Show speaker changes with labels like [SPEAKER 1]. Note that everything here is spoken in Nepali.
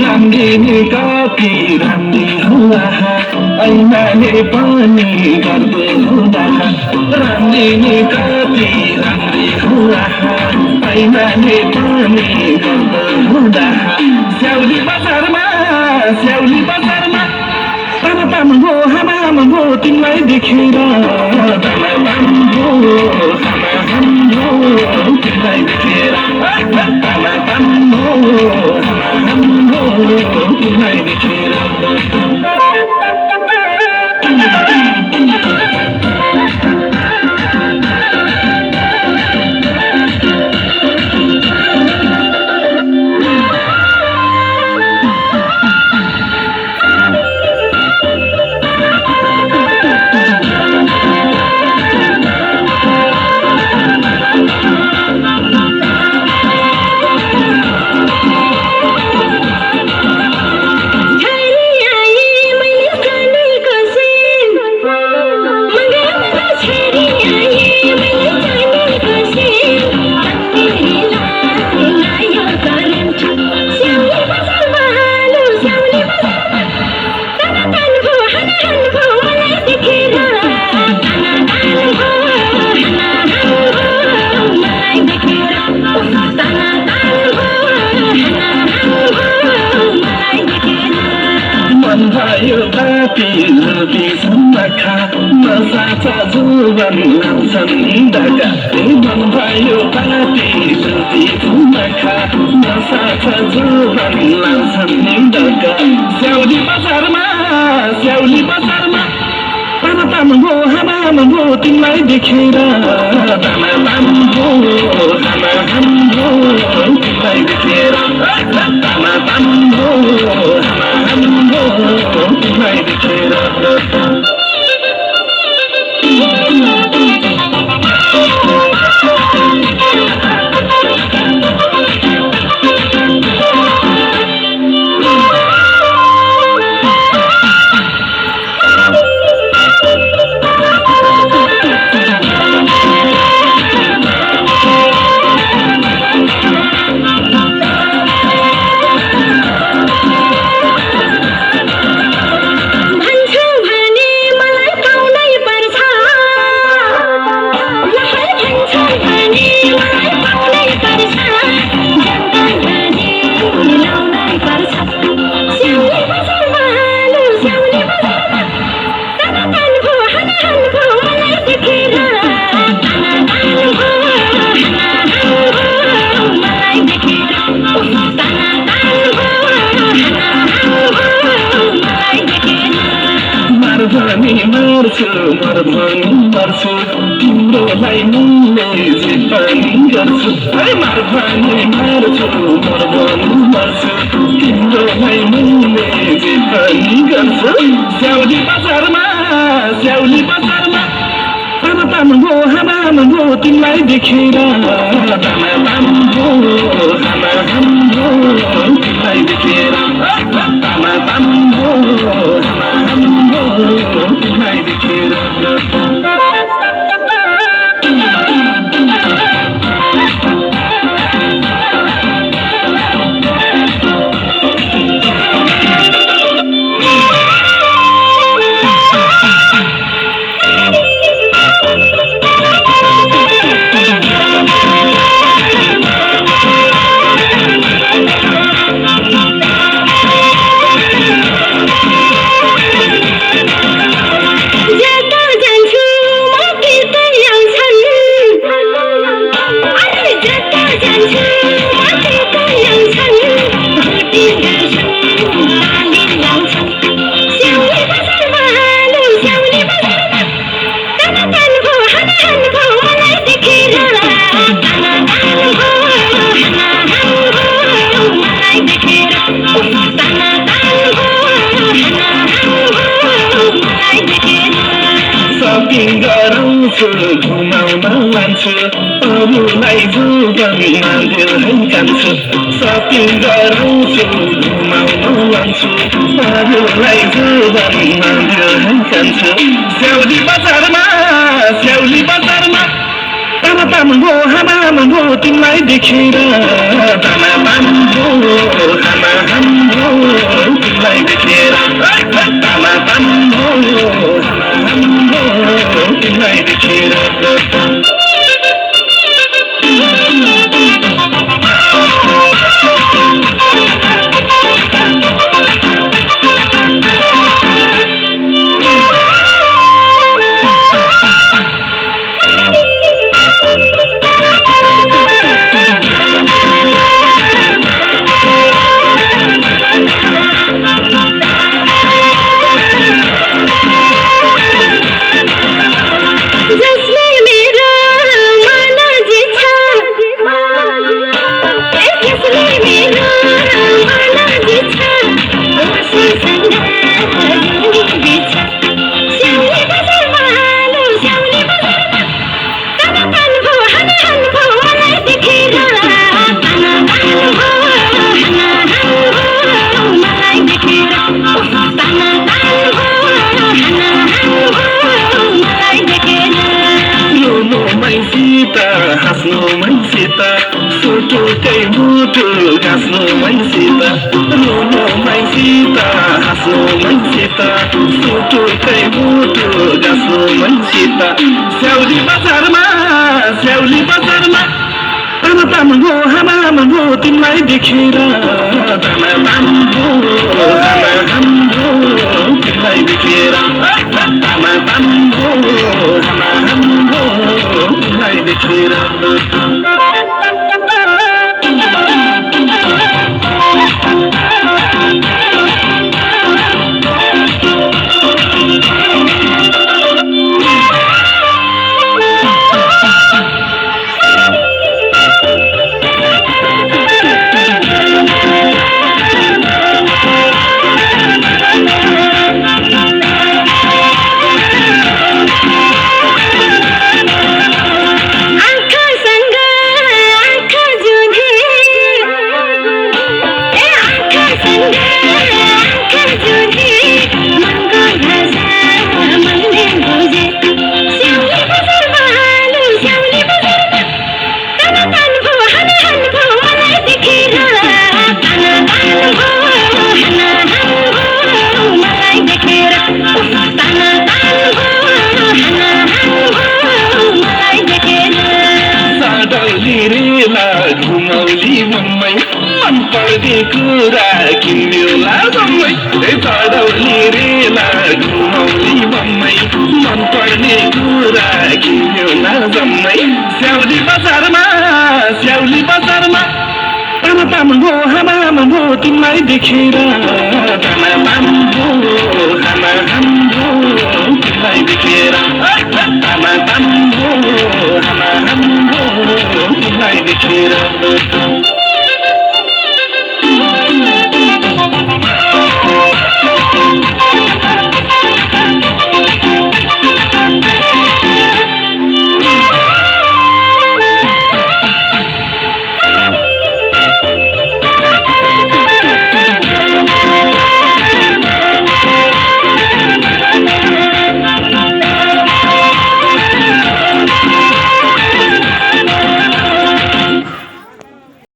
[SPEAKER 1] राम्री कति राम्री हुआ ऐनाले पनि गर्दै हुँदा राम्री कति राम्री हुआ ऐनाले पनि गर्दै हुँदा स्याउली बजारमा ताम हो हाम हो तिमीलाई देखेर ताम हो तिमीलाई देखेर ताम हो तिमीलाई देखेर नसाचा जुवन लाउँछन् निन्दाका मन भयो पापी जुती झुमखा नसाचा जुवन लाउँछन् निन्दाका स्याउली बजारमा ताम हो हाम हो तिमीलाई देखेर ताम हो हाम हो तिमीलाई देखेर ताम हो हाम हो तिमीलाई देखेर मर्छु तिम्रोलाई मुले जे पनि गर्छु मर्छु तिम्रोलाई मुले जे पनि गर्छु स्याउली बजारमा ताम हो हाम हो तिमीलाई देखेर ताम हो हाम हो तिमीलाई देखेर ताम हो हाम हो तिमीलाई देखेर घुमाउन लान्छु अरूलाई जोबनमा धेरै कान्छु सपिङ गराउँछु घुमाउन लान्छु अरूलाई जोबनमा धेरै कान्छु स्याउली बजारमा तामाताम भो हामाम भो तिमीलाई देखेर तामाताम भो हामाम भो तिमीलाई देखेर तामाताम भो हामाम भो तिमीलाई देखेर हाँस्नु मैसित सुटुकै मुटु गाँस्नु मैसित रोनु मैसित हाँस्नु मैसित सुटुकै मुटु गाँस्नु मैसित स्याउली बजारमा तामाताम भो हामाम भो तिमीलाई देखेर तामाताम भो हामाम भो तिमीलाई देखेर तामाताम भो हामाम भो तिमीलाई देखेर घुमौली मम्मै मन पर्ने कुरा किन्यौला जम्मै चढौली रेला घुमौली मम्मै मन पर्ने कुरा किन्यौला जम्मै स्याउली बजारमा तामाताम भो हामाम भो तिमीलाई देखेर तामाताम भो हामाम भो तिमीलाई देखेर तामाताम भो हामाम भो तिमीलाई देखेर